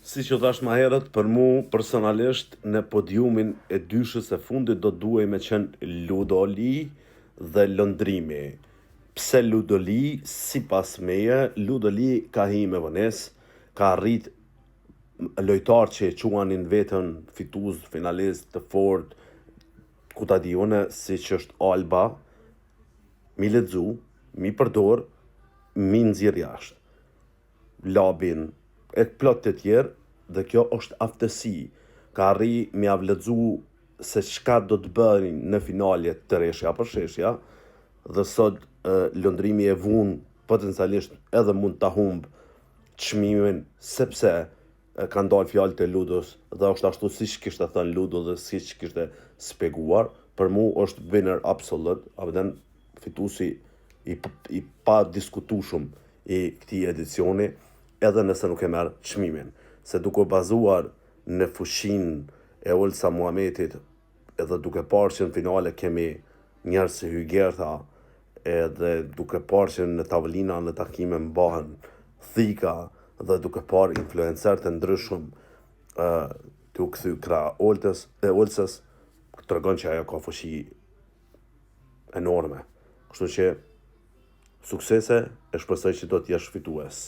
Si që thash ma herët, për mu personalisht në podiumin e dyshës e fundit do duhej me qenë Ludoli dhe Londrimi. Pse Ludoli, si pas meje, Ludoli ka hi me vënes, ka rrit lojtar që e quanin vetën fituz, finalist të fort, ku ta di une, si që është Alba, mi ledzu, mi përdor, mi nxirr jashtë. Labin, e plot të tjerë, dhe kjo është aftësi. Ka arri mi avledzu se çka do të bërin në finalje të reshja për sheshja, dhe sot Londrimi e vun potencialisht edhe mund ta humb çmimin sepse ka ndalë fjalë të Ludos dhe është ashtu siç kishte thënë Ludo dhe siç kishte shpjeguar, për mu është winner absolute, abden fituesi i pa diskutueshëm i këtij edicioni, edhe nëse nuk e merr çmimin, se duke bazuar në fushinë e Olsa Muhametit, edhe duke parë që në finale kemi njerëz si Hygertha, edhe duke parë që në tavolina në takime mbahen thika, dhe duke parë influencer të ndryshëm të u kthy krah Olsës, tregon që ajo ka fushi enorme. Kështu që suksese, e shpresoj që do të jesh fitues.